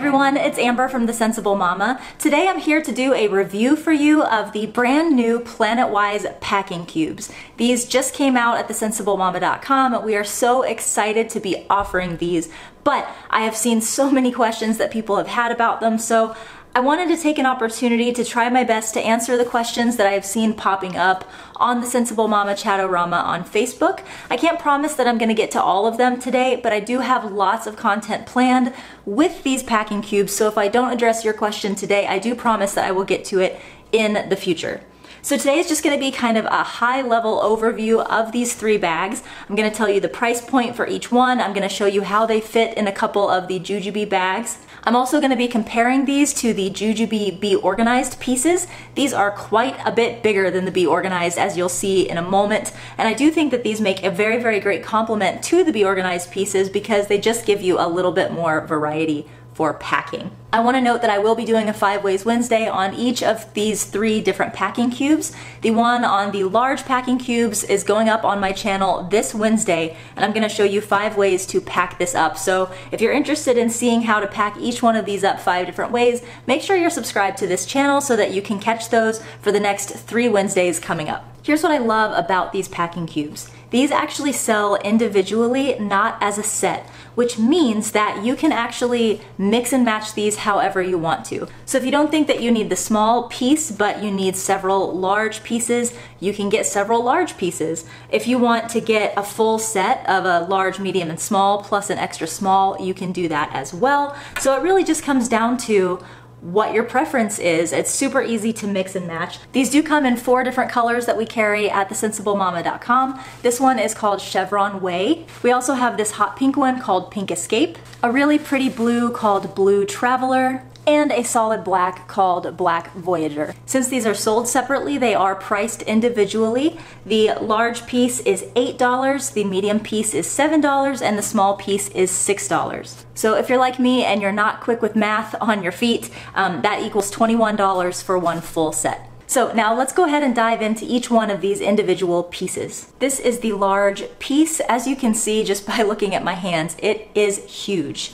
everyone, it's Amber from The Sensible Mama. Today I'm here to do a review for you of the brand new Planet-Wise packing cubes. These just came out at thesensiblemama.com. We are so excited to be offering these, but I have seen so many questions that people have had about them, so I wanted to take an opportunity to try my best to answer the questions that I have seen popping up on the Sensible Mama Chatorama on Facebook. I can't promise that I'm going to get to all of them today, but I do have lots of content planned with these packing cubes, so if I don't address your question today, I do promise that I will get to it in the future. So today is just going to be kind of a high-level overview of these three bags. I'm going to tell you the price point for each one. I'm going to show you how they fit in a couple of the Jujube bags. I'm also going to be comparing these to the Jujube Be Organized pieces. These are quite a bit bigger than the Be Organized, as you'll see in a moment. And I do think that these make a very, very great complement to the Be Organized pieces because they just give you a little bit more variety for packing. I want to note that I will be doing a 5 Ways Wednesday on each of these three different packing cubes. The one on the large packing cubes is going up on my channel this Wednesday, and I'm going to show you 5 ways to pack this up. So if you're interested in seeing how to pack each one of these up 5 different ways, make sure you're subscribed to this channel so that you can catch those for the next 3 Wednesdays coming up. Here's what I love about these packing cubes. These actually sell individually, not as a set, which means that you can actually mix and match these however you want to. So if you don't think that you need the small piece, but you need several large pieces, you can get several large pieces. If you want to get a full set of a large, medium, and small, plus an extra small, you can do that as well. So it really just comes down to what your preference is. It's super easy to mix and match. These do come in 4 different colors that we carry at thesensiblemama.com. This one is called Chevron Way. We also have this hot pink one called Pink Escape, a really pretty blue called Blue Traveler, and a solid black called Black Voyager. Since these are sold separately, they are priced individually. The large piece is $8, the medium piece is $7, and the small piece is $6. So if you're like me and you're not quick with math on your feet, that equals $21 for one full set. So now let's go ahead and dive into each one of these individual pieces. This is the large piece. As you can see just by looking at my hands, it is huge.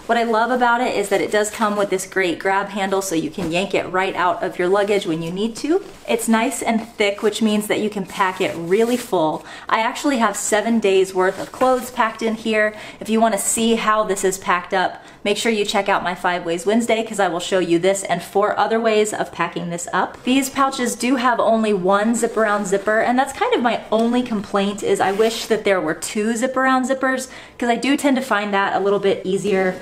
What I love about it is that it does come with this great grab handle so you can yank it right out of your luggage when you need to. It's nice and thick, which means that you can pack it really full. I actually have 7 days worth of clothes packed in here. If you want to see how this is packed up, make sure you check out my 5 Ways Wednesday because I will show you this and 4 other ways of packing this up. These pouches do have only one zip around zipper, and that's kind of my only complaint is I wish that there were 2 zip around zippers because I do tend to find that a little bit easier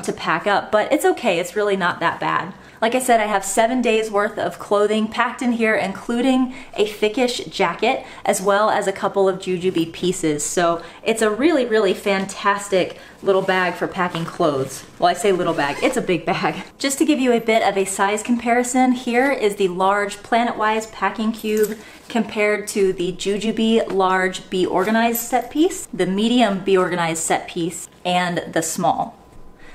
to pack up, but it's okay. It's really not that bad. Like I said, I have 7 days worth of clothing packed in here, including a thickish jacket, as well as a couple of Jujube pieces. So it's a really, really fantastic little bag for packing clothes. Well, I say little bag, it's a big bag. Just to give you a bit of a size comparison, here is the large Planet-Wise packing cube compared to the Jujube large Be Organized set piece, the medium Be Organized set piece, and the small.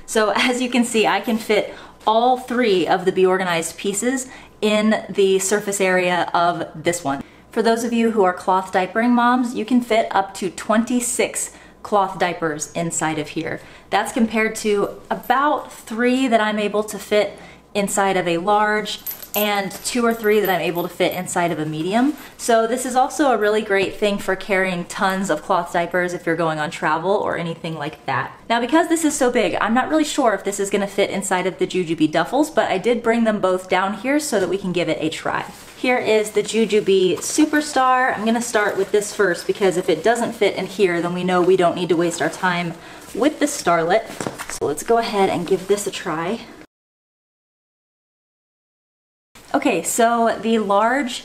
So as you can see, I can fit all 3 of the Be Organized pieces in the surface area of this one. For those of you who are cloth diapering moms, you can fit up to 26 cloth diapers inside of here. That's compared to about 3 that I'm able to fit inside of a large and 2 or 3 that I'm able to fit inside of a medium. So this is also a really great thing for carrying tons of cloth diapers if you're going on travel or anything like that. Now because this is so big, I'm not really sure if this is gonna fit inside of the Jujube duffels, but I did bring them both down here so that we can give it a try. Here is the Jujube Superstar. I'm gonna start with this first because if it doesn't fit in here, then we know we don't need to waste our time with the Starlet. So let's go ahead and give this a try. Okay, so the large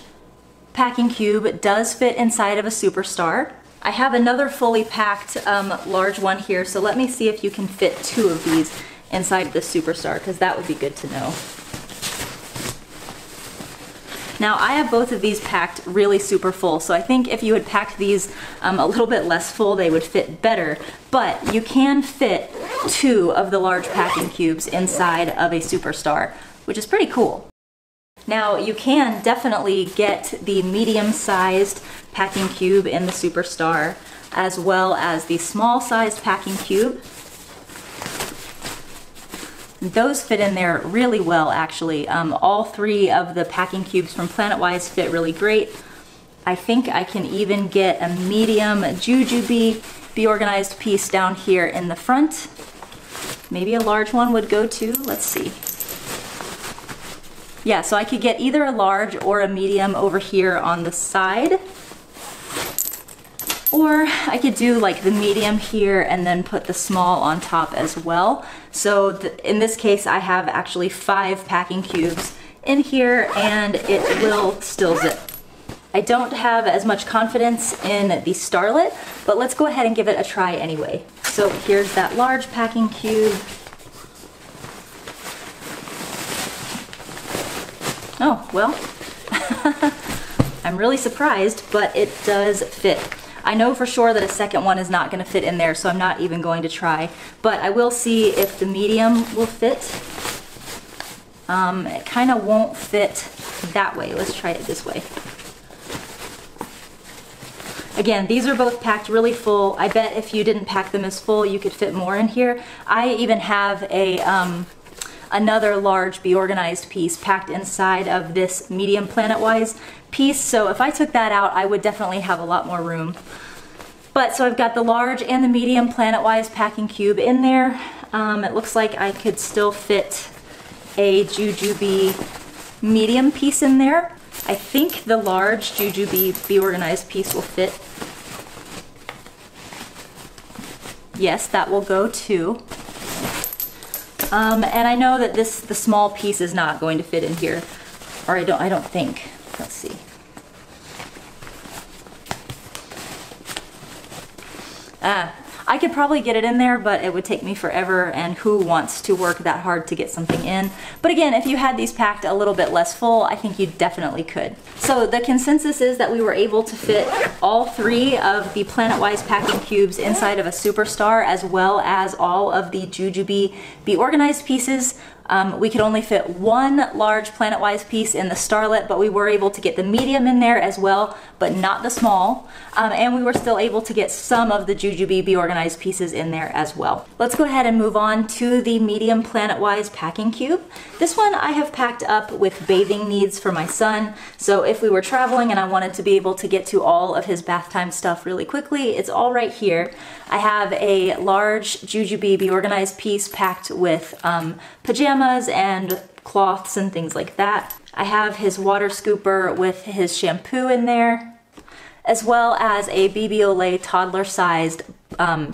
packing cube does fit inside of a Superstar. I have another fully packed large one here, so let me see if you can fit 2 of these inside of the Superstar, because that would be good to know. Now I have both of these packed really super full, so I think if you had packed these a little bit less full, they would fit better, but you can fit 2 of the large packing cubes inside of a Superstar, which is pretty cool. Now you can definitely get the medium-sized packing cube in the Superstar as well as the small-sized packing cube. Those fit in there really well, actually. All three of the packing cubes from Planet-Wise fit really great. I think I can even get a medium Jujube Be Organized piece down here in the front. Maybe a large one would go too. Let's see. Yeah, so I could get either a large or a medium over here on the side. Or I could do like the medium here and then put the small on top as well. So in this case, I have actually 5 packing cubes in here and it will still zip. I don't have as much confidence in the Starlet, but let's go ahead and give it a try anyway. So here's that large packing cube. Oh, well, I'm really surprised, but it does fit. I know for sure that a second one is not going to fit in there, so I'm not even going to try, but I will see if the medium will fit. It kind of won't fit that way. Let's try it this way. Again, these are both packed really full. I bet if you didn't pack them as full, you could fit more in here. I even have a another large Be Organized piece packed inside of this medium Planet-Wise piece, so if I took that out, I would definitely have a lot more room. But so I've got the large and the medium Planet-Wise packing cube in there. It looks like I could still fit a Jujube medium piece in there. I think the large Jujube Be Organized piece will fit. Yes, that will go too. And I know that the small piece is not going to fit in here, or I don't think. Let's see. I could probably get it in there, but it would take me forever, and who wants to work that hard to get something in? But again, if you had these packed a little bit less full, I think you definitely could. So the consensus is that we were able to fit all 3 of the Planet-Wise packing cubes inside of a Superstar, as well as all of the Jujube Be Organized pieces. We could only fit 1 large Planet-Wise piece in the Starlet, but we were able to get the medium in there as well, but not the small. And we were still able to get some of the Jujube Be Organized pieces in there as well. Let's go ahead and move on to the medium Planet-Wise packing cube. This one I have packed up with bathing needs for my son. So if we were traveling and I wanted to be able to get to all of his bath time stuff really quickly, it's all right here. I have a large Jujube Be Organized piece packed with pajamas and cloths and things like that. I have his water scooper with his shampoo in there, as well as a BB Olay toddler-sized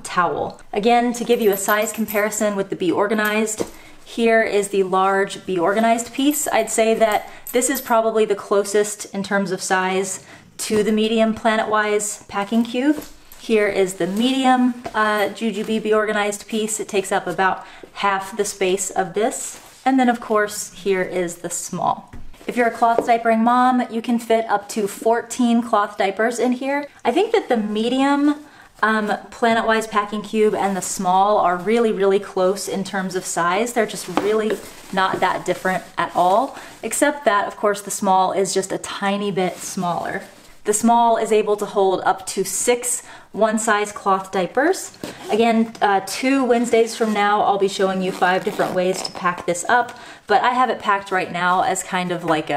towel. Again, to give you a size comparison with the Be Organized, here is the large Be Organized piece. I'd say that this is probably the closest in terms of size to the medium Planet-Wise packing cube. Here is the medium Jujube Be Organized piece. It takes up about half the space of this. And then of course, here is the small. If you're a cloth diapering mom, you can fit up to 14 cloth diapers in here. I think that the medium Planet-Wise packing cube and the small are really, really close in terms of size. They're just really not that different at all, except that, of course, the small is just a tiny bit smaller. The small is able to hold up to 6 one-size cloth diapers. Again, 2 Wednesdays from now, I'll be showing you 5 different ways to pack this up, but I have it packed right now as kind of like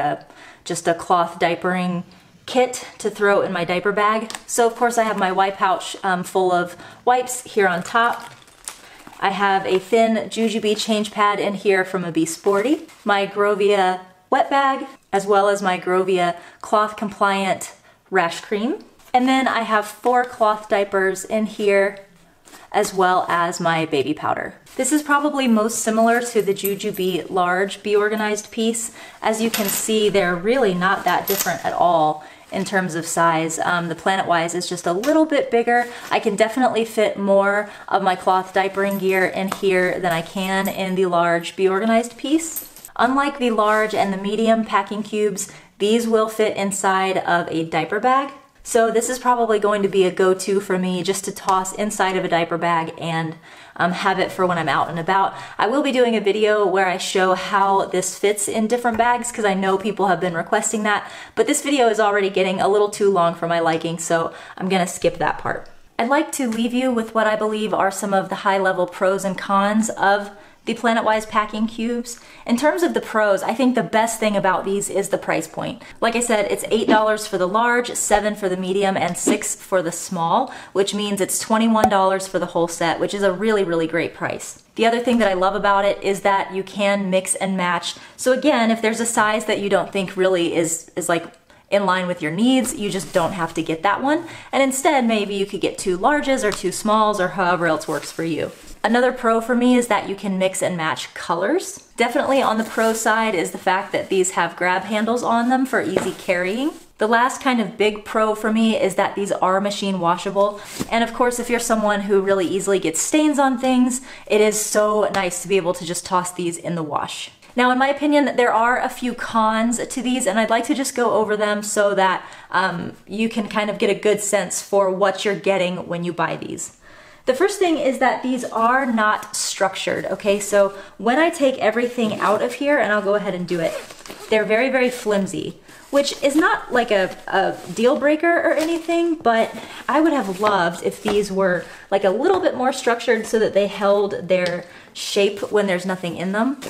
just a cloth diapering kit to throw in my diaper bag. So of course I have my wipe pouch full of wipes here on top. I have a thin Jujube change pad in here from a Be Sporty, my Grovia wet bag, as well as my Grovia cloth compliant rash cream. And then I have 4 cloth diapers in here, as well as my baby powder. This is probably most similar to the Jujube large Be Organized piece. As you can see, they're really not that different at all in terms of size. The Planet-Wise is just a little bit bigger. I can definitely fit more of my cloth diapering gear in here than I can in the large Be Organized piece. Unlike the large and the medium packing cubes, these will fit inside of a diaper bag. So this is probably going to be a go-to for me, just to toss inside of a diaper bag and have it for when I'm out and about. I will be doing a video where I show how this fits in different bags, because I know people have been requesting that, but this video is already getting a little too long for my liking, so I'm gonna skip that part. I'd like to leave you with what I believe are some of the high-level pros and cons of the Planetwise packing cubes. In terms of the pros, I think the best thing about these is the price point. Like I said, it's $8 for the large, $7 for the medium, and $6 for the small, which means it's $21 for the whole set, which is a really, really great price. The other thing that I love about it is that you can mix and match. So again, if there's a size that you don't think really is like in line with your needs, you just don't have to get that one. And instead, maybe you could get 2 larges or 2 smalls or however else works for you. Another pro for me is that you can mix and match colors. Definitely on the pro side is the fact that these have grab handles on them for easy carrying. The last kind of big pro for me is that these are machine washable. And of course, if you're someone who really easily gets stains on things, it is so nice to be able to just toss these in the wash. Now, in my opinion, there are a few cons to these, and I'd like to just go over them so that you can kind of get a good sense for what you're getting when you buy these. The first thing is that these are not structured, okay? So when I take everything out of here, and I'll go ahead and do it, they're very, very flimsy, which is not like a deal breaker or anything, but I would have loved if these were like a little bit more structured so that they held their shape when there's nothing in them.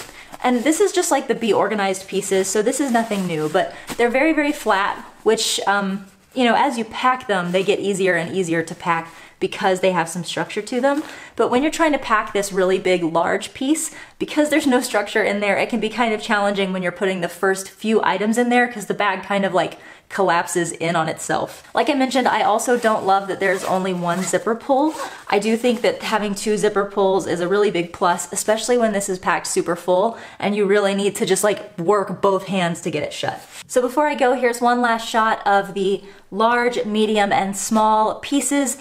And this is just like the Be Organized pieces, so this is nothing new, but they're very, very flat, which, you know, as you pack them, they get easier and easier to pack because they have some structure to them. But when you're trying to pack this really big, large piece, because there's no structure in there, it can be kind of challenging when you're putting the first few items in there because the bag kind of like collapses in on itself. Like I mentioned, I also don't love that there's only one zipper pull. I do think that having 2 zipper pulls is a really big plus, especially when this is packed super full and you really need to just like work both hands to get it shut. So before I go, here's one last shot of the large, medium, and small pieces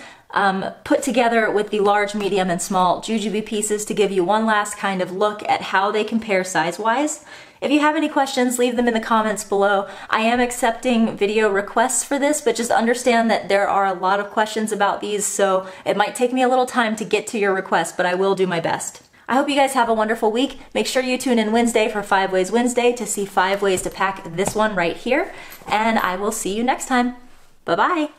put together with the large, medium, and small Jujube pieces to give you one last kind of look at how they compare size-wise. If you have any questions, leave them in the comments below. I am accepting video requests for this, but just understand that there are a lot of questions about these, so it might take me a little time to get to your request, but I will do my best. I hope you guys have a wonderful week. Make sure you tune in Wednesday for 5 Ways Wednesday to see 5 ways to pack this one right here, and I will see you next time. Bye-bye.